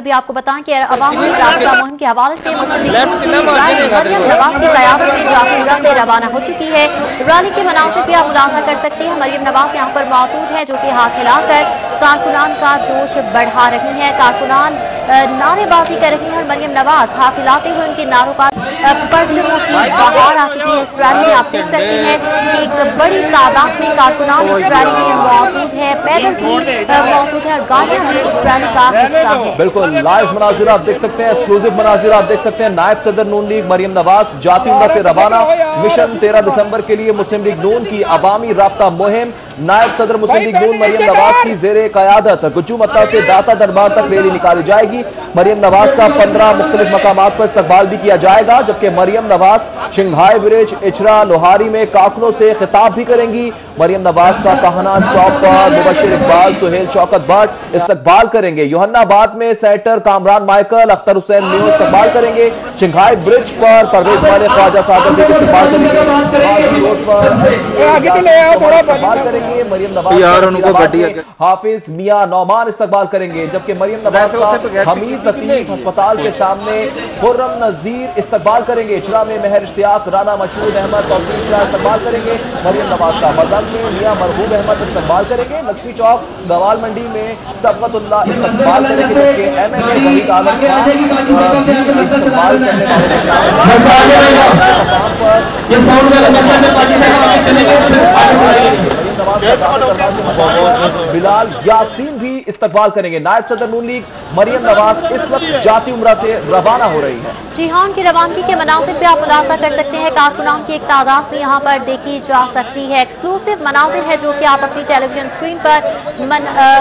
भी आपको बताएं कि अवामी राबता मुहिम के हवाले से मुस्लिम लीग नून की रैली मरियम नवाज की क़यादत में जाती उम्रा से रवाना हो चुकी है। रैली के मनासिब भी आप मुलाजा कर सकते हैं। मरियम नवाज यहाँ पर मौजूद है जो कि हाथ हिलाकर कारकुनान का जोश बढ़ा रही है। कारकुनान नारेबाजी कर रही है और मरियम नवाज हाथ हिलाते हुए उनके नारों का परचमों की बहार आ चुकी है। इस रैली में आप देख सकते हैं कि एक बड़ी तादाद में कारकुनान इस रैली में मौजूद है, पैदल भी मौजूद है और गाड़ियां भी इस रैली का हिस्सा है। बिल्कुल लाइव मनाजिर आप देख सकते हैं, एक्सक्लूसिव मनाजिर आप देख सकते हैं। नायब सदर नून लीग मरियम नवाज जाती उम्रा से रवाना। मिशन 13 दिसंबर के लिए मुस्लिम लीग नून की अवामी राब्ता मुहिम। नायब सदर मुस्लिम लीग नून मरियम नवाज की जेरे क़यादत गुज्जू मत्ता से दाता दरबार तक रैली निकाली जाएगी। मरियम नवाज का 15 मुख्तलिफ मकामात पर इस्तकबाल भी किया जाएगा, जबकि मरियम नवाज शिंघाई ब्रिज, इचरा, लोहारी में कारकुनों से खिताब भी करेंगी। मरियम नवाज का कहना स्टॉप पर मुबशिर इकबाल, सुहेल शौकत भट्ट इस्तकबाल करेंगे। योहन्नाबाद में सेनेटर कामरान माइकल, अख्तर हुसैन मियो इस्तकबाल करेंगे। शिंघाई ब्रिज पर परवेज वाले ख्वाजा सादत इस्तकबाल करेंगे। रोड पर इस्तकबाल करेंगे। मरियम नवाज हाफिज मियां नौमान इस्तकबाल करेंगे, जबकि मरियम नवाज का हमीद लतीफ अस्पताल के सामने खुर्रम नजीर इस्तकबाल करेंगे। इचरा में महर इश्तियाक, राना मशहूद अहमद तौसीफ शाह इस्तकबाल करेंगे। मरियम नवाज का मजहब में मियां मरहूब अहमद इस्तकबाल करेंगे। लक्ष्मी चौक गवाल मंडी में सबकतुल्लाह इस्तकबाल करेंगे, जबकि एमएलए वहीद आलम खान इस्तकबाल करने बिलाल यासीन भी इस्तकबाल करेंगे। नायब सदर नून लीग मरियम नवाज इस वक्त जाती उम्रा से रवाना हो रही है। जी हाँ, उनकी रवानगी के मनासिब पे आप मुलाजा कर सकते हैं। कारकुनान की एक तादाद भी यहाँ पर देखी जा सकती है। एक्सक्लूसिव मनासिर है जो कि आप अपनी टेलीविजन स्क्रीन पर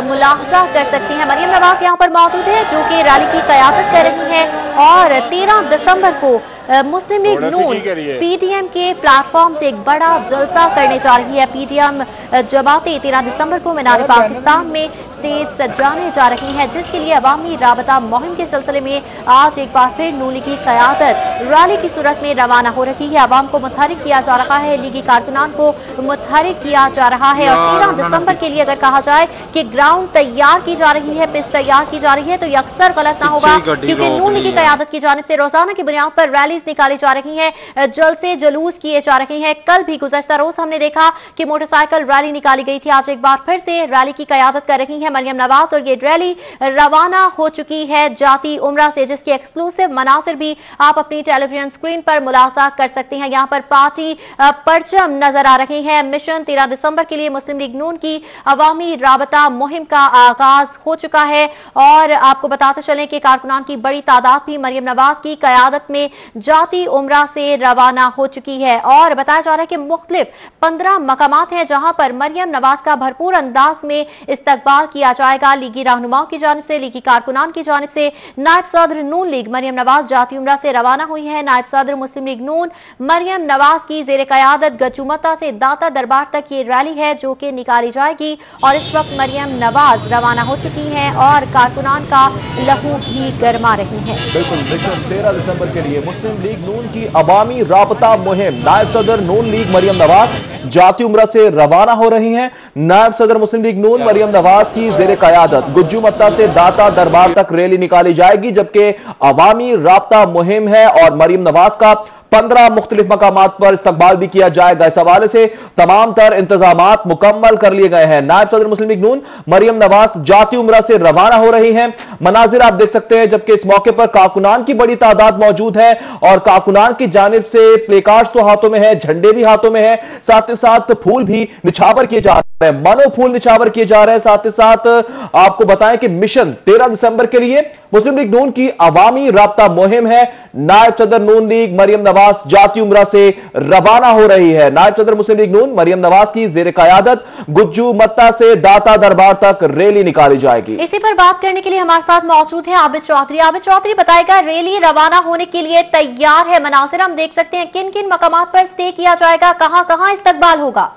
मुलाजा कर सकते हैं। मरियम नवाज यहाँ पर मौजूद है जो कि रैली की क़यादत कर रही है और 13 दिसंबर को मुस्लिम लीग नून पीटीएम के प्लेटफॉर्म से एक बड़ा जलसा करने जा रही है। पीटीएम जमातें 13 दिसंबर को मीनार पाकिस्तान में स्टेज सजाने जा रही हैं, जिसके लिए अवामी राबता मुहिम के सिलसिले में आज एक बार फिर नून लीग की क़यादत रैली की सूरत में रवाना हो रही है। अवाम को मुतहरिक किया जा रहा है, लीगी कारकुनान को मुतहरिक किया जा रहा है और 13 दिसंबर के लिए अगर कहा जाए कि ग्राउंड तैयार की जा रही है, पिच तैयार की जा रही है, तो ये अक्सर गलत ना होगा, क्योंकि नून लीग की क़यादत की जानिब से रोजाना की बुनियाद पर रैली निकाली जा रही हैं, जलसे जुलूस किए जा रहे हैं। कल भी गुज़श्ता रोज हमने देखा कि मोटरसाइकिल रैली निकाली गई थी। आज एक बार फिर से रैली की क़यादत कर रही हैं मरियम नवाज और ये रैली रवाना हो चुकी है जाती उम्रा से, जिसकी एक्सक्लूसिव मनासिर भी आप अपनी टेलीविजन स्क्रीन पर मुलाजा कर सकते हैं। यहाँ पर पार्टी परचम नजर आ रहे हैं। मिशन 13 दिसंबर के लिए मुस्लिम लीग नून की अवामी राबता मुहिम का आगाज हो चुका है और आपको बताते चलें कि कारकुनान की बड़ी तादाद भी मरियम नवाज की क़यादत में जाती उम्रा से रवाना हो चुकी है और बताया जा रहा है कि मुख्तलिफ 15 मकामात हैं जहां पर मरियम नवाज का भरपूर अंदाज में इस्तकबाल किया जाएगा। लीगी रहनुमाओं की जानिब से, लीगी कारकुनान की जानिब से नायब सदर नून लीग मरियम नवाज जाती उम्रा से रवाना हुई है। नायब सदर मुस्लिम लीग नून मरियम नवाज की जेर क़यादत गुज्जू मत्ता से दाता दरबार तक ये रैली है जो कि निकाली जाएगी और इस वक्त मरियम नवाज रवाना हो चुकी है और कारकुनान का लहू भी गरमा रही है। बिल्कुल, मिशन 13 दिसंबर के लिए मुस्लिम लीग नून की अवामी राबता मुहिम। नायब सदर नून लीग मरियम नवाज जाती उम्रा से रवाना हो रही हैं। नायब सदर मुस्लिम लीग नून मरियम नवाज की जेर क़यादत गुज्जू मत्ता से दाता दरबार तक रैली निकाली जाएगी, जबकि अवामी राबता मुहिम है और मरियम नवाज का 15 मुख्तलिफ मकामात पर इस्तकबाल भी किया जाएगा। इस हवाले से तमाम तर इंतजामात मुकम्मल कर लिए गए हैं। नायब सदर मुस्लिम लीग नून मरियम नवाज जाती उम्रा से रवाना हो रही हैं। मनाजिर आप देख सकते हैं, जबकि इस मौके पर कारकुनान की बड़ी तादाद मौजूद है और कारकुनान की जानिब से प्लेकार्ड्स तो हाथों में है, झंडे भी हाथों में है, साथ ही साथ फूल भी निछावर किए जा रहे हैं, मानो फूल निछावर किए जा रहे हैं। साथ ही साथ आपको बताएं कि मिशन 13 दिसंबर के लिए मुस्लिम लीग नून की अवामी राब्ता मुहिम है। नायब सदर नून लीग मरियम नवाज जाती उम्रा से रवाना हो रही है। नायब सदर मुस्लिम लीग नून मरियम नवाज की जेर क़यादत गुज्जू मत्ता से दाता दरबार तक रैली निकाली जाएगी। इसी पर बात करने के लिए हमारे साथ मौजूद है आबिद चौधरी। आबिद चौधरी बताएगा, रैली रवाना होने के लिए तैयार है, मनासिर हम देख सकते हैं, किन किन मकामात पर स्टे किया जाएगा, कहां कहां इस्तकबाल होगा?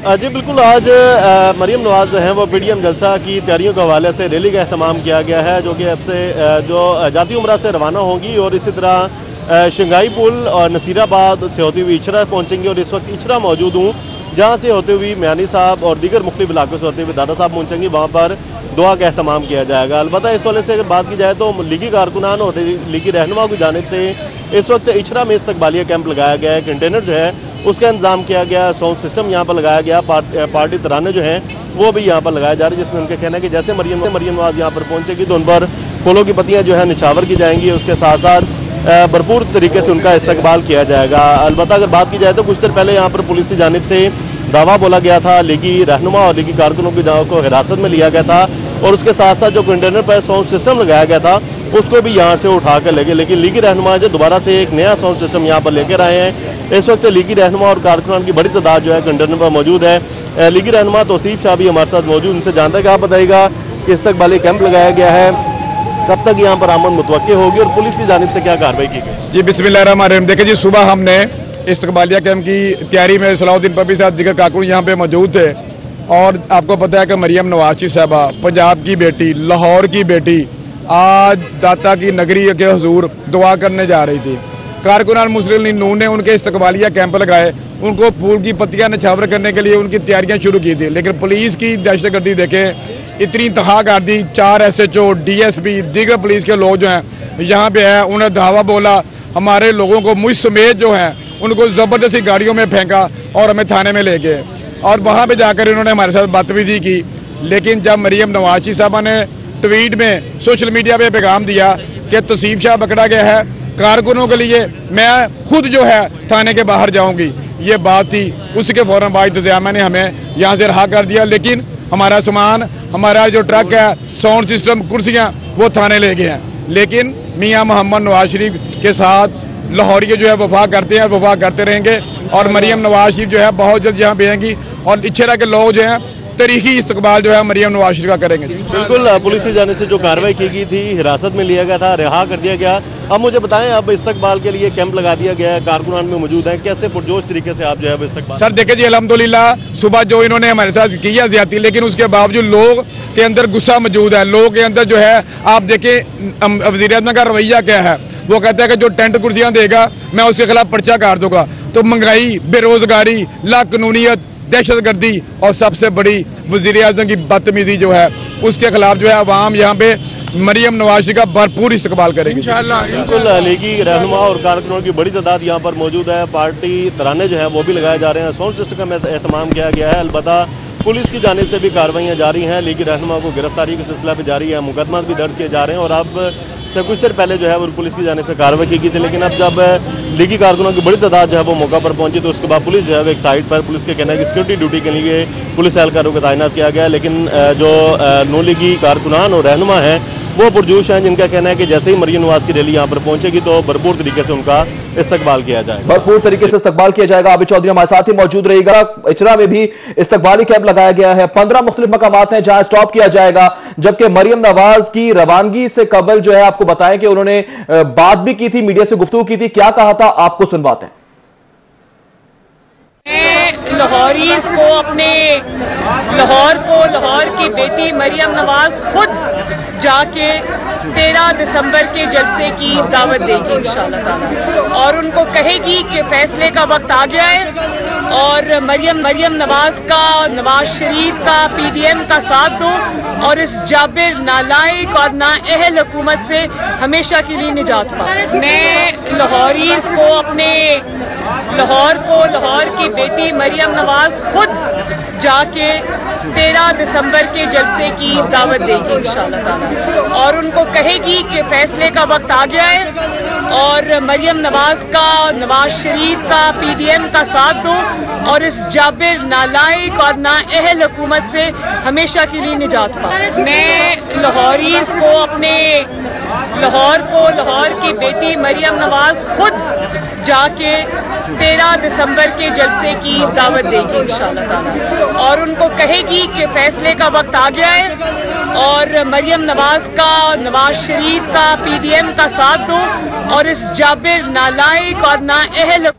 जी बिल्कुल, आज मरियम नवाज जो हैं वो पीटीएम जलसा की तैयारियों के हवाले से रैली का अहतमाम किया गया है, जो कि अब से जो जाती उम्रा से रवाना होंगी और इसी तरह शिंघाई पुल और नसीराबाद से होती हुई इचरा पहुंचेंगी और इस वक्त इचरा मौजूद हूँ जहाँ से होते हुए मियानी साहब और दीगर मुख्तलिफ इलाकों से होते हुए दादा साहब पहुँचेंगे, वहाँ पर दुआ का एहतमाम किया जाएगा। अलबत्ता इस वाले से अगर बात की जाए तो लीगी कारकुनान और लीगी रहनुमा की जानिब से इस वक्त इचरा में इस्तकबालिया कैंप लगाया गया है। कंटेनर जो है उसका इंतजाम किया गया, साउंड सिस्टम यहाँ पर लगाया गया, पार्टी तराने जो हैं वो भी यहाँ पर लगाए जा रहे हैं, जिसमें उनका कहना है कि जैसे मरियम नवाज यहाँ पर पहुँचेगी तो उन पर फूलों की पत्तियाँ जो है निछावर की जाएंगी, उसके साथ साथ भरपूर तरीके से उनका इस्तकबाल किया जाएगा। अलबत्ता अगर बात की जाए तो कुछ देर पहले यहाँ पर पुलिस की जानिब से दावा बोला गया था, लीगी रहनुमा और लीगी कारकुनों को हिरासत में लिया गया था और उसके साथ साथ जो कंटेनर पर साउंड सिस्टम लगाया गया था उसको भी यहाँ से उठा कर ले गए। लेकिन लीगी रहनुमा जो दोबारा से एक नया साउंड सिस्टम यहाँ पर लेकर आए हैं। इस वक्त लीगी रहनुमा और कारकुनान की बड़ी तादाद जो है कंटेनर पर मौजूद है। लीगी रहनुमा तौसीफ शाह भी हमारे साथ मौजूद, उनसे जानता है कि आप बताइएगा कि इस्तकबाली कैंप लगाया गया है, कब तक यहाँ पर आमद मुतवक्के होगी और पुलिस की जानिब से क्या कार्रवाई की गई? जी बिस्मिल्लाहिर्रहमानिर्रहीम। देखिए जी, सुबह हमने इस्तकबालिया कैंप की तैयारी में सलाउद्दीन पब्बी साहब दीगर कारकुन यहाँ पे मौजूद थे और आपको पता है कि मरियम नवाज साहबा पंजाब की बेटी, लाहौर की बेटी, आज दाता की नगरी के हुजूर दुआ करने जा रही थी। कारकुनान मुस्लिम लीग नून ने उनके इस्तकबालिया कैंप लगाए, उनको फूल की पत्तियां निछावर करने के लिए उनकी तैयारियां शुरू की थी। लेकिन पुलिस की दहशतगर्दी देखें, इतनी तहा कर दी। 4 SHO, DSP, दीगर पुलिस के लोग जो हैं यहाँ पे है, उन्हें धावा बोला, हमारे लोगों को मुझ समेत जो हैं उनको ज़बरदस्ती गाड़ियों में फेंका और हमें थाने में ले गए और वहाँ पे जाकर इन्होंने हमारे साथ बदतमीजी की। लेकिन जब मरियम नवाज साहबा ने ट्वीट में सोशल मीडिया पे पैगाम दिया कि तौसीफ शाह पकड़ा गया है, कारकुनों के लिए मैं खुद जो है थाने के बाहर जाऊंगी, ये बात थी। उसके फौरन बाद इंतजामिया ने हमें यहाँ से रहा कर दिया। लेकिन हमारा सामान, हमारा जो ट्रक है, साउंड सिस्टम, कुर्सियाँ वो थाने ले गए हैं। लेकिन मियाँ मोहम्मद नवाज शरीफ के साथ लाहौरी जो है वफा करते हैं, वफा करते रहेंगे और मरियम नवाज शरीफ जो है बहुत जल्द यहाँ पे आएंगी और इच्छा के लोग जो हैं तरीकी इस्तकबाल जो है मरियम नवाज शरीफ का करेंगे। बिल्कुल, पुलिस की जाने से जो कार्रवाई की गई थी, हिरासत में लिया गया था, रिहा कर दिया गया। अब मुझे बताएं, अब इस्तकबाल के लिए कैंप लगा दिया गया है, कारकुनान में मौजूद हैं, कैसे पुरजोश तरीके से आप जो है इस्तकबाल? सर देखिए जी, अल्हम्दुलिल्लाह सुबह जो इन्होंने हमारे साथ किया ज्यादती, लेकिन उसके बावजूद लोग के अंदर गुस्सा मौजूद है। लोग के अंदर जो है आप देखें वज़ीर-ए-आज़म का रवैया क्या है, वो कहता है कि जो टेंट कुर्सियां देगा मैं उसके खिलाफ पर्चा काट दूंगा। तो महंगाई, बेरोजगारी, लाकानूनियत, दहशतगर्दी और सबसे बड़ी वज़ीर-ए-आज़म की बदतमीजी जो है उसके खिलाफ जो है अवाम यहाँ पे मरियम नवाज का भरपूर इस्तकबाल करेंगे इंशाअल्लाह। बिल्कुल, लीगी रहनुमा और कारकुनों की बड़ी तादाद यहाँ पर मौजूद है। पार्टी तराने जो है वो भी लगाए जा रहे हैं, साउंड सिस्टम का एहतमाम किया गया है। अलबत्ता पुलिस की जानिब से भी कार्रवाइयाँ जारी हैं, लीगी रहनुमा को गिरफ्तारी का सिलसिला भी जारी है, मुकदमा भी दर्ज किए जा रहे हैं और अब से कुछ देर पहले जो है वो पुलिस की जानिब से कार्रवाई की गई थी। लेकिन अब जब लीगी कारकुनों की बड़ी तादाद जो है वो मौका पर पहुंची तो उसके बाद पुलिस जो है वो एक साइड पर, पुलिस के कहना है कि सिक्योरिटी ड्यूटी के लिए पुलिस एहलकारों को तैनात किया गया। लेकिन जो नौ लीगी कारकुनान और रहनुमा हैं वो पुरजोश हैं, जिनका कहना है कि जैसे ही मरियम नवाज की रैली यहाँ पर पहुंचेगी तो भरपूर तरीके से उनका इस्तकबाल किया जाएगा, भरपूर तरीके से इस्तकबाल किया जाएगा। आबिद चौधरी हमारे साथ ही मौजूद रहेगा। इचरा में भी इस्तकबाली कैंप लगाया गया है, 15 मुख्तलिफ मकामात हैं जहां स्टॉप किया जाएगा। जबकि मरियम नवाज की रवानगी से कबल जो है आपको बताएं कि उन्होंने बात भी की थी, मीडिया से गुफ्तगू की थी, क्या कहा था आपको सुनवाते हैं। लाहौरीज को, अपने लाहौर की बेटी मरियम नवाज खुद जाके 13 दिसंबर के जलसे की दावत देगी इंशाअल्लाह ताला और उनको कहेगी कि फैसले का वक्त आ गया है और मरियम नवाज का, नवाज शरीफ का, PDM का साथ दो और इस जाबिर, नालायक और नाअहल हुकूमत से हमेशा के लिए निजात पाओ। मैं लाहौरीज को, अपने लाहौर की बेटी मरियम नवाज खुद जाके 13 दिसंबर के जलसे की दावत देगी इंशाअल्लाह ताला और उनको कहेगी कि फैसले का वक्त आ गया है और मरियम नवाज का, नवाज शरीफ का, PDM का साथ दो और इस जाबिर, नालायक और नाअहल हुकूमत से हमेशा के लिए निजात पाओ। मैं लाहौरीज को, अपने लाहौर की बेटी मरियम नवाज खुद जाके 13 दिसंबर के जलसे की दावत देगी इंशाअल्लाह ताला और उनको कहेगी कि फैसले का वक्त आ गया है और मरियम नवाज का, नवाज शरीफ का, PDM का साथ दो और इस जाबिर, नालायक और नाअहल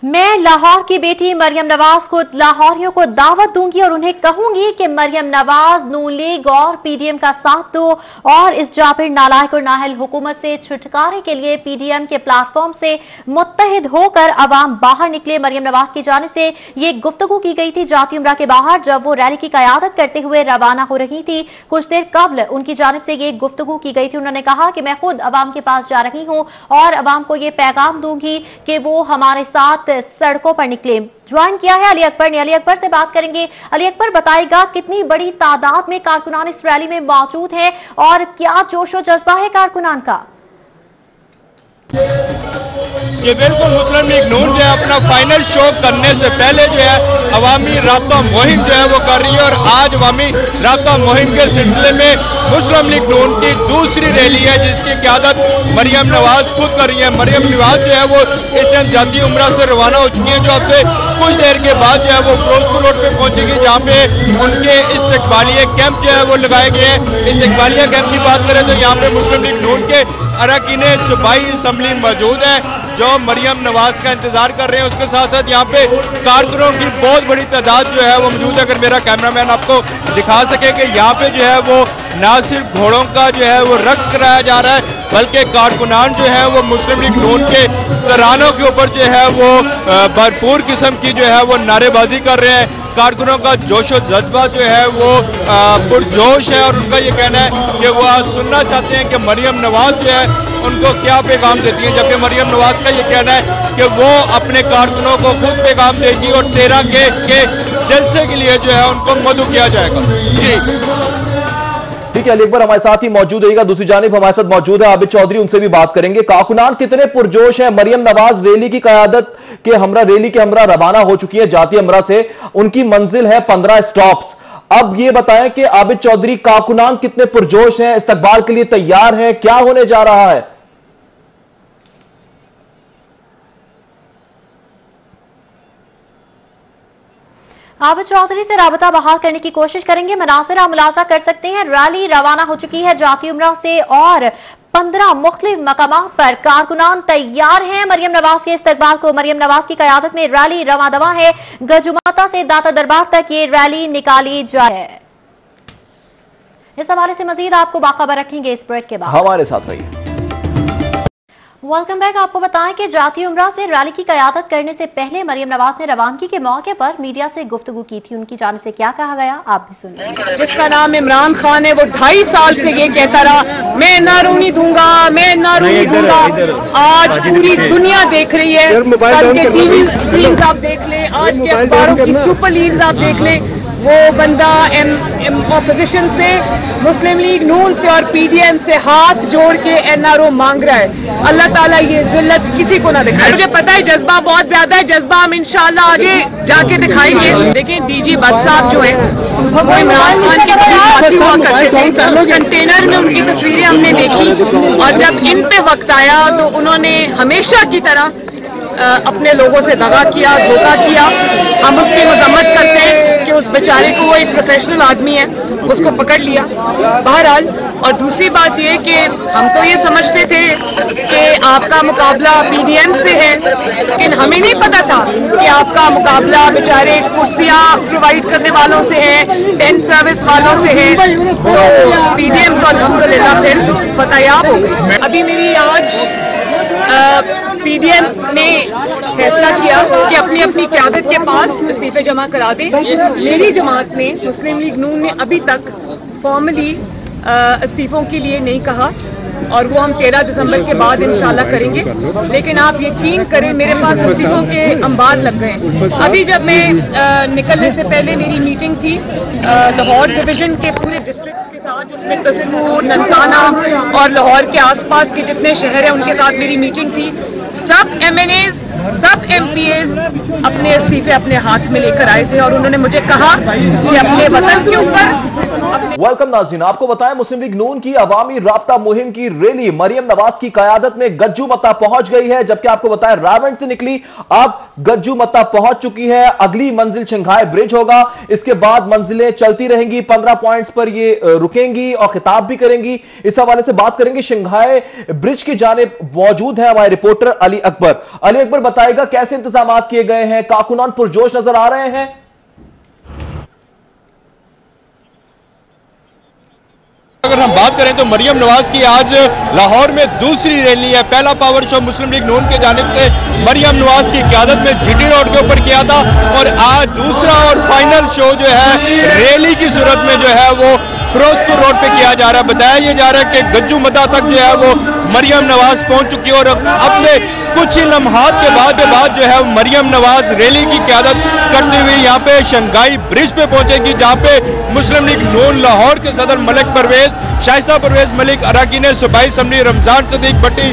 मैं लाहौर की बेटी मरियम नवाज खुद लाहौरियों को दावत दूंगी और उन्हें कहूंगी कि मरियम नवाज नून लीग और पीडीएम का साथ दो और इस जाबिर नालायक और नाहल हुकूमत से छुटकारे के लिए पीडीएम के प्लेटफॉर्म से मुत्तहिद होकर अवाम बाहर निकले। मरियम नवाज की जानिब से ये गुफ्तगू की गई थी जाती उम्रा के बाहर जब वो रैली की कयादत करते हुए रवाना हो रही थी। कुछ देर कबल उनकी जानिब से ये गुफ्तगू की गई थी। उन्होंने कहा कि मैं खुद अवाम के पास जा रही हूँ और अवाम को ये पैगाम दूंगी कि वो हमारे साथ सड़कों पर निकले। ज्वाइन किया है अली अकबर ने। अली अकबर से बात करेंगे। अली अकबर बताएगा कितनी बड़ी तादाद में कारकुनान इस रैली में मौजूद हैं और क्या जोश और जज्बा है कारकुनान का? ये बिल्कुल मुस्लिम लीग नून जो है अपना फाइनल शो करने से पहले जो है अवामी राब्ता मुहिम जो है वो कर रही है और आज अवामी राब्ता मुहिम के सिलसिले में मुस्लिम लीग नून की दूसरी रैली है जिसकी क़यादत मरियम नवाज खुद कर रही है। मरियम नवाज जो है वो इस टाइम जाती उम्रा से रवाना हो चुकी है जो अब से कुछ देर के बाद जो है वो फिरोजपुर रोड पे पहुंचेगी जहाँ पे उनके इस्तकबालिया कैंप जो है वो लगाए गए हैं। इस्तकबालिया कैंप की बात करें तो यहाँ पे मुस्लिम लीग नून के अरकान सूबाई असम्बली मौजूद है जो मरियम नवाज का इंतजार कर रहे हैं। उसके साथ साथ यहाँ पे कारकुनों की बहुत बड़ी तादाद जो है वो मौजूद है। अगर मेरा कैमरामैन आपको दिखा सके कि यहाँ पे जो है वो ना सिर्फ घोड़ों का जो है वो रक्स कराया जा रहा है बल्कि कारकुनान जो है वो मुस्लिम लीग नून के तरानों के ऊपर जो है वो भरपूर किस्म की जो है वो नारेबाजी कर रहे हैं। कारकुनों का जोश और जज्बा जो है वो पुरजोश है और उनका ये कहना है कि वो आज सुनना चाहते हैं कि मरियम नवाज जो है उनको क्या पैगाम देती है, जबकि मरियम नवाज का ये कहना है कि वो अपने कारकुनों को खुद पैगाम देगी और 13 के जलसे के लिए जो है उनको मदऊ किया जाएगा। जी ठीक है, अली अकबर हमारे साथ ही मौजूद रहेगा। दूसरी जानिब हमारे साथ मौजूद है आबिद चौधरी, उनसे भी बात करेंगे। कारकुनान कितने पुरजोश हैं? मरियम नवाज रैली की क़यादत के हमरा रवाना हो चुकी है जाती अमरा से। उनकी मंजिल है 15 स्टॉप्स। अब ये बताएं कि आबिद चौधरी कारकुनान कितने पुरजोश हैं, इस्तकबाल के लिए तैयार हैं, क्या होने जा रहा है? आबिद चौधरी से राबता बहाल करने की कोशिश करेंगे। मनासिर आप मुलाजा कर सकते हैं, रैली रवाना हो चुकी है जाती उम्रा से और 15 मुख्तलिफ मकामात पर कारकुनान तैयार हैं मरियम नवाज के इस्तकबाल को। मरियम नवाज की क़यादत में रैली रवा दवा है। गजुमाता से दाता दरबार तक ये रैली निकाली जाए। इस हवाले से मजीद आपको बाखबर रखेंगे इस ब्रेक के बाद। हमारे साथ रहिए। Welcome back. आपको बताएं कि जाती उम्रा से रैली की क़यादत करने से पहले मरियम नवाज ने रवानगी के मौके पर मीडिया से गुफ्तगू की थी। उनकी जानिब से क्या कहा गया आप भी सुनिए। जिसका नाम इमरान खान है वो 2.5 साल से ये कहता रहा मैं ना रूनी दूंगा, मैं ना रूनी दूंगा। आज पूरी दुनिया देख रही है, कल के टीवी स्क्रीन आप देख लें, आज के अखबारों की सुपर लीड्स आप देख लें। वो बंदा ऑपोजिशन से, मुस्लिम लीग नून से और पीडीएम से हाथ जोड़ के एनआरओ मांग रहा है। अल्लाह ताला ये जिल्लत किसी को ना दिखाए। मुझे पता है जज्बा बहुत ज्यादा है, जज्बा हम इंशाल्लाह आगे जाके दिखाएंगे। लेकिन डीजी भट्ट साहब जो है वो इमरान खान के साथी हुआ करते थे। कंटेनर में उनकी तस्वीरें हमने देखी और जब इन पे वक्त आया तो उन्होंने हमेशा की तरह अपने लोगों से दगा किया, धोखा किया। हम उसकी मजम्मत करते हैं कि उस बेचारे को, वो एक प्रोफेशनल आदमी है, उसको पकड़ लिया बहरहाल। और दूसरी बात ये कि हम तो ये समझते थे कि आपका मुकाबला पीडीएम से है, लेकिन हमें नहीं पता था कि आपका मुकाबला बेचारे कुर्सियां प्रोवाइड करने वालों से है, टेंट सर्विस वालों से है। तो पीडीएम तो अल्हम्दुलिल्लाह फिर फतेहयाब हो गई। अभी मेरी आज पीडीएम ने फैसला किया कि अपनी अपनी क़यादत के पास इस्तीफे जमा करा दें। मेरी जमात ने, मुस्लिम लीग नून ने अभी तक फॉर्मली इस्तीफों के लिए नहीं कहा और वो हम 13 दिसंबर के बाद इंशाल्लाह करेंगे। लेकिन आप यकीन करें मेरे पास इस्तीफों के अंबार लग गए। अभी जब मैं निकलने से पहले मेरी मीटिंग थी लाहौर डिवीज़न के पूरे डिस्ट्रिक्ट्स के साथ, जिसमें तसूर, ननकाना और लाहौर के आसपास के जितने शहर हैं उनके साथ मेरी मीटिंग थी। सब MNAs, सब MPAs अपने इस्तीफे अपने हाथ में लेकर आए थे और उन्होंने मुझे कहा कि अपने वतन के ऊपर वेलकम नाज़रीन, आपको बताएं मुस्लिम लीग नून की अवामी राब्ता मुहिम की रैली मरियम नवाज की कयादत में गज्जू मत्ता पहुंच गई है, जबकि आपको बताएं रावण से निकली अब गज्जू मत्ता पहुंच चुकी है। अगली मंजिल शंघाई ब्रिज होगा, इसके बाद मंजिलें चलती रहेंगी, 15 पॉइंट्स पर ये रुकेंगी और खिताब भी करेंगी। इस हवाले से बात करेंगे, शंघाई ब्रिज की जानिब मौजूद है हमारे रिपोर्टर अली अकबर। अली अकबर बताएगा कैसे इंतजाम किए गए हैं, कारकुनान पुरजोश नजर आ रहे हैं? अगर हम बात करें तो मरियम नवाज की आज लाहौर में दूसरी रैली है। पहला पावर शो मुस्लिम लीग नून की जानिब से मरियम नवाज की क़यादत में जीटी रोड के ऊपर किया था और आज दूसरा और फाइनल शो जो है रैली की सूरत में जो है वो फिरोजपुर रोड पे किया जा रहा है। बताया यह जा रहा है कि गज्जू मता तक जो है वो मरियम नवाज पहुंच चुकी है और अब से कुछ ही लम्हात के बाद जो है मरियम नवाज रैली की क़यादत करते हुए यहाँ पे शंघाई ब्रिज पे पहुंचेगी, जहाँ पे मुस्लिम लीग नून लाहौर के सदर मलिक परवेज, शाइस्ता परवेज मलिक, अरकान सूबाई असम्बली रमजान सदीक भट्टी,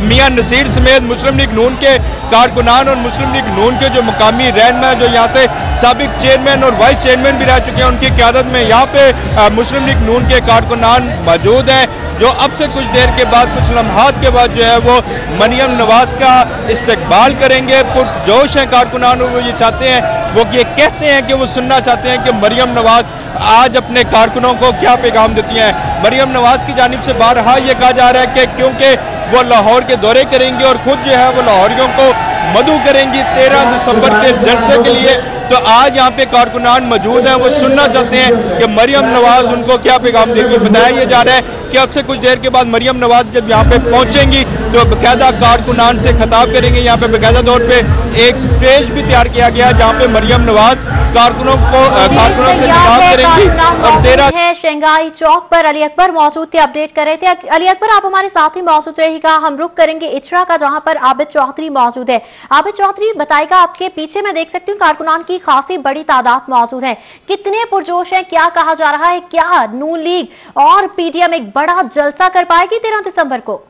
मियां नसीर समेत मुस्लिम लीग नून के कारकुनान और मुस्लिम लीग नून के जो मुकामी रहनुमा जो यहाँ से साबिक चेयरमैन और वाइस चेयरमैन भी रह चुके हैं, उनकी क़यादत में यहाँ पे मुस्लिम लीग नून के कारकुनान मौजूद हैं, जो अब से कुछ देर के बाद, कुछ लम्हात के बाद जो है वो मरियम नवाज का इस्तकबाल करेंगे। पुरजोश हैं कारकुनान, वो ये चाहते हैं, वो ये कहते हैं कि वो सुनना चाहते हैं कि मरियम नवाज आज अपने कारकुनों को क्या पैगाम देती हैं। मरियम नवाज की जानिब से बारहा ये कहा जा रहा है कि क्योंकि वो लाहौर के दौरे करेंगी और खुद जो है वो लाहौरियों को मदऊ करेंगी 13 दिसंबर के जलसे के लिए, तो आज यहाँ पे कारकुनान मौजूद हैं, वो सुनना चाहते हैं कि मरियम नवाज उनको क्या पैगाम देगी। बताया यह जा रहा है कि अब से कुछ देर के बाद मरियम नवाज जब यहाँ पे पहुंचेंगी तो बाकायदा कारकुनान से खिताब करेंगे। यहाँ पे बाकायदा तौर पे एक स्टेज भी तैयार किया गया है, जहाँ पे मरियम नवाज कारकुनों से खिताब करेंगी। और 13 है शंघाई चौक पर अली अकबर मौजूद थे, अपडेट कर रहे थे। अली अकबर, आप हमारे साथ ही मौजूद रहेगा। हम रुक करेंगे इचरा का, जहां पर आबिद चौधरी मौजूद है। आबिद चौधरी बताएगा, आपके पीछे मैं देख सकती हूँ कारकुनान की खासी बड़ी तादाद मौजूद है, कितने पुरजोश हैं, क्या कहा जा रहा है, क्या नून लीग और पीडीएम एक बड़ा जलसा कर पाएगी 13 दिसंबर को?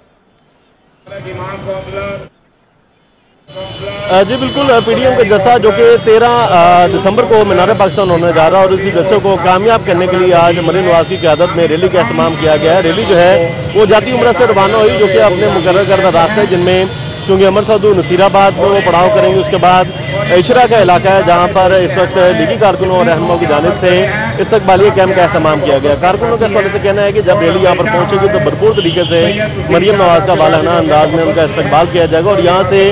जी बिल्कुल, पीडीएम का जलसा जो कि 13 दिसंबर को मीनार पाकिस्तान होने जा रहा है और इसी जलसे को कामयाब करने के लिए आज मरियम नवाज की क़यादत में रैली का एहतमाम किया गया है। रैली जो है वो जाती उम्र से रवाना हुई, जो कि अपने मुकर्रर करदा रास्ते, जिनमें चूँकि अमर सदू नसीराबाद में वो पड़ाव करेंगे, उसके बाद इचरा का इलाका है जहाँ पर इस वक्त लीगी कारकुनों और रहनुमाओं की जानिब से इस्तकबालिया कैंप का एहतमाम किया गया। कारकुनों का इस वाले से कहना है कि जब रैली यहाँ पर पहुंचेगी तो भरपूर तरीके से मरियम नवाज का वालाना अंदाज में उनका इस्तकबाल किया जाएगा और यहाँ से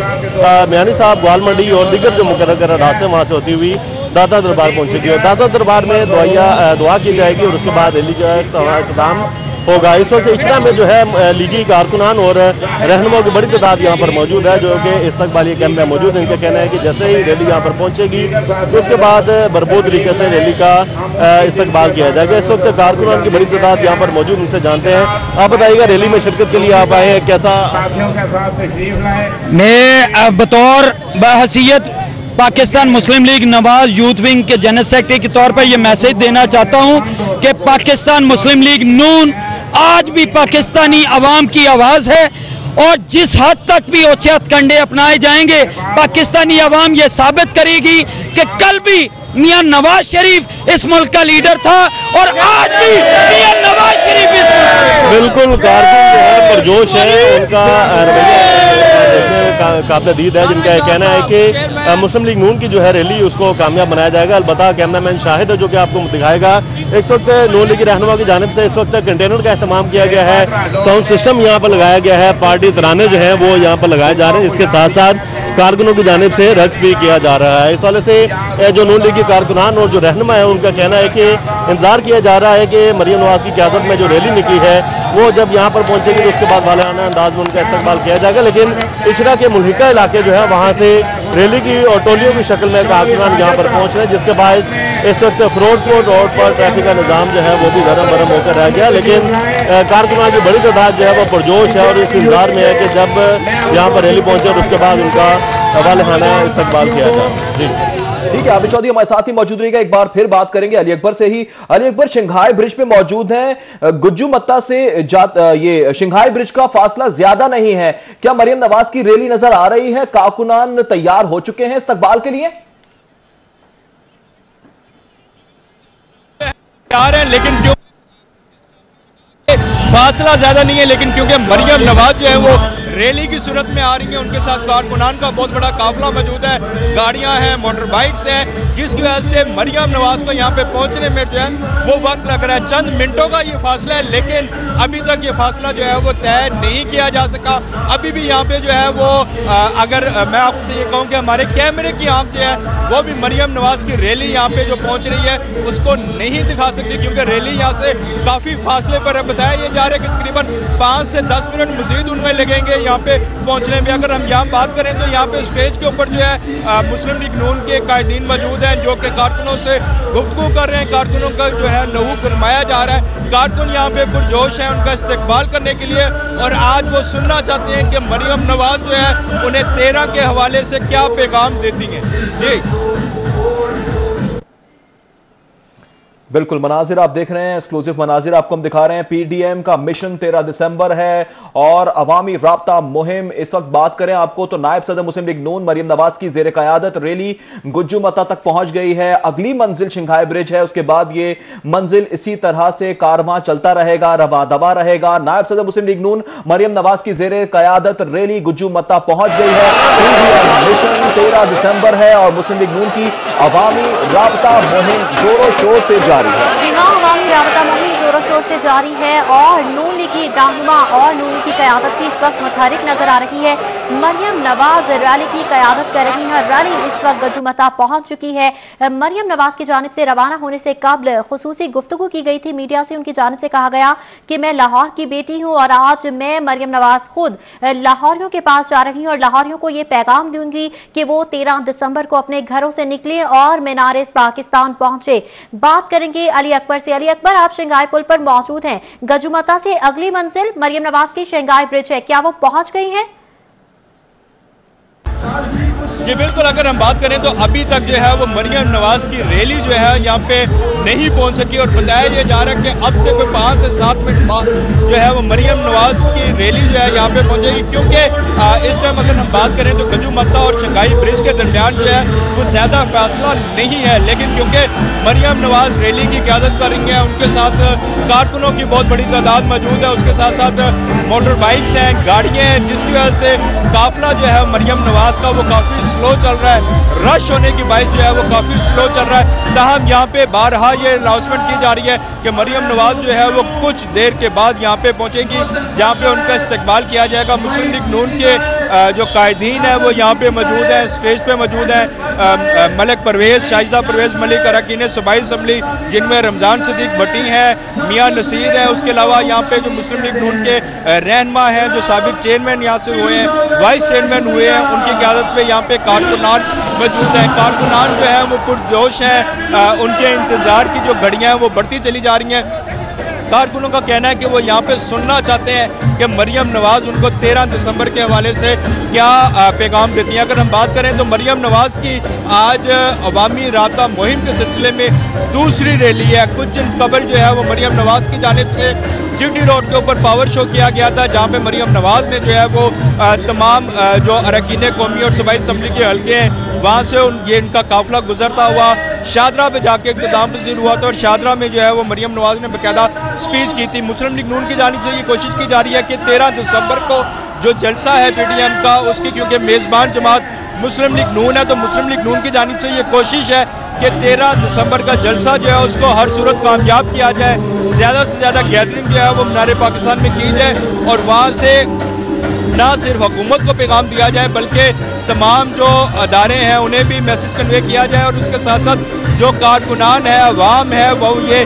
मियानी साहब, ग्वाल मंडी और दीगर जो मुकर्रर कर रास्ते वहाँ से होती हुई दाता दरबार पहुंचेगी और दाता दरबार में दुआ की जाएगी और उसके बाद रैली जो है इख्तिताम होगा। इस वक्त इचरा में जो है लीगी कारकुनान और रहनुमाओं की बड़ी तादाद यहाँ पर मौजूद है, जो कि इस्तकबालिया कैंप में मौजूद है। इनका कहना है कि जैसे ही रैली यहाँ पर पहुंचेगी तो उसके बाद भरपूर तरीके से रैली का इस्तकबाल किया जाएगा। इस वक्त कारकुनान की बड़ी तादाद यहाँ पर मौजूद, उनसे जानते हैं। आप बताइएगा, रैली में शिरकत के लिए आप आए हैं, कैसा? मैं बतौर बहसीयत पाकिस्तान मुस्लिम लीग नवाज यूथ विंग के जनरल सेक्रेटरी के तौर पर यह मैसेज देना चाहता हूं कि पाकिस्तान मुस्लिम लीग नून आज भी पाकिस्तानी अवाम की आवाज है और जिस हद तक भी ओछे हथकंडे अपनाए जाएंगे, पाकिस्तानी अवाम ये साबित करेगी कि कल भी मियां नवाज शरीफ इस मुल्क का लीडर था और आज भी मियां नवाज शरीफ इस बिल्कुल कारकुन जो है पुरजोश है, उनका काबिल दीद है, जिनका कहना है कि मुस्लिम लीग नून की जो है रैली उसको कामयाब बनाया जाएगा। अलबत्ता कैमरामैन शाहिद है जो कि आपको दिखाएगा। इस वक्त नून लीग रहनुमा की जानिब से इस वक्त कंटेनर का एहतमाम किया गया है, साउंड सिस्टम यहाँ पर लगाया गया है, पार्टी तराने जो है वो यहाँ पर लगाए जा रहे हैं, इसके साथ साथ कारकुनों की जानिब से रक्स भी किया जा रहा है। इस वाले से जो नून लीग के कारकुनान और जो रहनुमा है उनका कहना है कि इंतजार किया जा रहा है कि मरियम नवाज की क़यादत में जो रैली निकली है वो जब यहाँ पर पहुंचेगी तो उसके बाद वालाना अंदाज में उनका इस्तकबाल किया जाएगा। लेकिन इचरा के मुल्हिका इलाके जो है वहाँ से रैली की और टोलियों की शक्ल में कारकुनान यहाँ पर पहुंच रहे हैं, जिसके बायस इस वक्त फिरोजपुर रोड पर ट्रैफिक का निज़ाम जो है वो भी गरम बरम होकर रह गया। लेकिन कारकुनान की बड़ी तादाद जो है वो पुरजोश है और इस इंतजार में है कि जब यहाँ पर रैली पहुंचे और उसके बाद उनका वालाना इस्तकबाल किया जाए। जी ठीक है, आबिद चौधरी हमारे साथ ही मौजूद रहेगा। एक बार फिर बात करेंगे अली अकबर से ही। अली अकबर, शंघाई ब्रिज पे मौजूद हैं, गुज्जू मत्ता से ये शंघाई ब्रिज का फासला ज्यादा नहीं है, क्या मरियम नवाज की रैली नजर आ रही है? कारकुनान तैयार हो चुके हैं इस्तकबाल के लिए? आ रहे हैं, लेकिन क्यों फासला ज्यादा नहीं है, लेकिन क्योंकि मरियम नवाज जो है वो रैली की सूरत में आ रही है, उनके साथ कारकुनान का बहुत बड़ा काफिला मौजूद है, गाड़ियां हैं, मोटर बाइक्स हैं, जिसकी वजह से मरियम नवाज को यहाँ पे पहुंचने में जो है वो वक्त लग रहा है। चंद मिनटों का ये फासला है, लेकिन अभी तक ये फासला जो है वो तय नहीं किया जा सका। अभी भी यहाँ पे जो है वो अगर मैं आपसे ये कहूँ कि हमारे कैमरे की आंख जो है वो भी मरियम नवाज की रैली यहाँ पे जो पहुंच रही है उसको नहीं दिखा सकती, क्योंकि रैली यहाँ से काफी फासले पर है। बताया ये जा रहा है कि तकरीबन 5 से 10 मिनट मजीद उनमें लगेंगे यहाँ पे पहुंचने में। अगर हम यहाँ बात करें तो यहाँ पे स्टेज के ऊपर जो है मुस्लिम लीग नून के कायदीन मौजूद हैं, जो कि कारकुनों से गुफ्तगू कर रहे हैं, कारकुनों का जो है लहू गरमाया जा रहा है। कारकुन यहाँ पे पुरजोश है उनका इस्तेकबाल करने के लिए, और आज वो सुनना चाहते हैं कि मरियम नवाज जो है उन्हें 13 के हवाले से क्या पैगाम देती हैं। जी बिल्कुल, मनाजिर आप देख रहे हैं, एक्सक्लूसिव मनाजिर आपको हम दिखा रहे हैं। पीडीएम का मिशन 13 दिसंबर है और अवामी राब्ता मुहिम। इस वक्त बात करें आपको तो नायब सदर मुस्लिम लीग नून मरियम नवाज की जेर कयादत रैली गुज्जू मता तक पहुंच गई है। अगली मंजिल शिंघाई ब्रिज है, उसके बाद ये मंजिल इसी तरह से कारवां चलता रहेगा, रवा दवा रहेगा। नायब सदर मुस्लिम लीग नून मरियम नवाज की जेर कयादत रैली गुज्जू मता पहुंच गई है। पीडीएम मिशन 13 दिसंबर है और मुस्लिम लीग नून की अवामी राब्ता मुहिम जोरों शोर से जारी है। जी हाँ, अवामी राब्ता मुहिम जोरों शोर से जारी है और नून लीग की रहनुमा और नून लीग की क़यादत भी इस वक्त मुतहरिक नजर आ रही है। मरियम नवाज रैली की क़यादत कर रही हैं। रैली इस वक्त गुज्जू मता पहुंच चुकी है। मरियम नवाज की जानिब से रवाना होने से कबल खुसूसी गुफ्तगू की गई थी मीडिया से। उनकी जानिब से कहा गया कि मैं लाहौर की बेटी हूँ और आज मैं मरियम नवाज खुद लाहौरियों के पास जा रही हूँ और लाहौरियों को ये पैगाम दूंगी कि वो 13 दिसंबर को अपने घरों से निकले और मीनार पाकिस्तान पहुंचे। बात करेंगे अली अकबर से। अली अकबर, आप शंघाई पुल पर मौजूद हैं। गुज्जू मता से अगली मंजिल मरियम नवाज की शंघाई ब्रिज है, क्या वो पहुंच गई हैं? जी बिल्कुल, अगर हम बात करें तो अभी तक जो है वो मरियम नवाज की रैली जो है यहाँ पे नहीं पहुंच सकी और बताया ये जा रहा है कि अब से कोई 5 से 7 मिनट बाद जो है वो मरियम नवाज की रैली जो है यहाँ पे पहुंचेगी, क्योंकि इस टाइम अगर हम बात करें तो गुज्जू मता और शंघाई ब्रिज के दरमियान जो है वो ज्यादा फासला नहीं है, लेकिन क्योंकि मरियम नवाज रैली की क़यादत कर रही है, उनके साथ कारकुनों की बहुत बड़ी तादाद मौजूद है, उसके साथ साथ मोटर बाइक्स हैं, गाड़ियाँ हैं, जिसकी वजह से काफिला जो है मरियम नवाज का वो काफी स्लो चल रहा है। रश होने की बाइस जो है वो काफी स्लो चल रहा है। ताहम यहाँ पे बारहा ये अनाउंसमेंट की जा रही है कि मरियम नवाज जो है वो कुछ देर के बाद यहाँ पे पहुंचेगी, जहाँ पे उनका इस्तकबाल किया जाएगा। मुस्लिम लीग नून के जो कायदीन है वो यहाँ पे मौजूद है, स्टेज पे मौजूद है। मलिक परवेज, शाहिदा परवेज मलिक, अरकान सूबाई असम्बली जिनमें रमजान सिद्दीक भट्टी है, मियाँ नसीर है, उसके अलावा यहाँ पे जो मुस्लिम लीग नून के रहनुमा हैं, जो साबिक चेयरमैन यहाँ से हुए हैं, वाइस चेयरमैन हुए हैं, उनकी क़यादत पे यहाँ पे कारकुनान मौजूद है। कारकुनान जो है वो पुरजोश हैं, उनके इंतजार की जो घड़ियां हैं वो बढ़ती चली जा रही हैं। कारकुनों का कहना है कि वो यहाँ पे सुनना चाहते हैं कि मरियम नवाज उनको 13 दिसंबर के हवाले से क्या पैगाम देती हैं। अगर हम बात करें तो मरियम नवाज की आज अवामी राब्ता मुहिम के सिलसिले में दूसरी रैली है। कुछ दिन कबल जो है वो मरियम नवाज की जानिब से जीटी रोड के ऊपर पावर शो किया गया था, जहाँ पे मरियम नवाज ने जो है वो तमाम जो अरकान कौमी और सूबाई असम्बली के हल्के हैं वहाँ से ये इनका काफिला गुजरता हुआ शादरा पे जाके इख्तिताम पजीर हुआ था और शादरा में जो है वो मरियम नवाज ने बाकायदा स्पीच की थी। मुस्लिम लीग नून की जानिब से ये कोशिश की जा रही है कि 13 दिसंबर को जो जलसा है पीडीएम का, उसकी क्योंकि मेज़बान जमात मुस्लिम लीग नून है, तो मुस्लिम लीग नून की जानिब से ये कोशिश है कि 13 दिसंबर का जलसा जो है उसको हर सूरत कामयाब किया जाए, ज़्यादा से ज़्यादा गैदरिंग जो है वो मीनार पाकिस्तान में की जाए और वहाँ से ना सिर्फ हुकूमत को पैगाम दिया जाए बल्कि तमाम जो अदारे हैं उन्हें भी मैसेज कन्वे किया जाए और उसके साथ साथ जो कारकुनान है, अवाम है, वो ये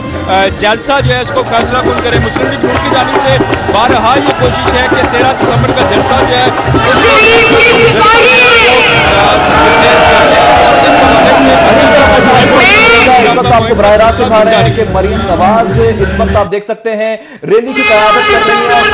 जलसा जो है इसको फैसला कौन करे। मुस्लिम लीग नून की जानिब से बारहा ये कोशिश है कि 13 दिसंबर का जलसा जो है आपको बराह रास्त दिखा रहे हैं कि मरियम नवाज इस वक्त आप देख सकते हैं रैली की क़यादत कर रही है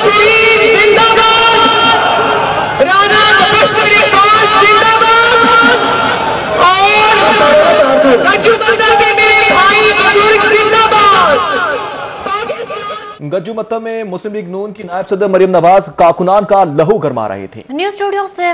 बशीर जिंदाबाद, राना मुबश्शिर जिंदाबाद और गज्जू के मेरे भाई बुजुर्ग जिंदाबाद। गज्जू मत्ता में मुस्लिम लीग नून की नायब सदर मरियम नवाज कारकुनान का लहू गरमा रहे थे। न्यूज स्टूडियो से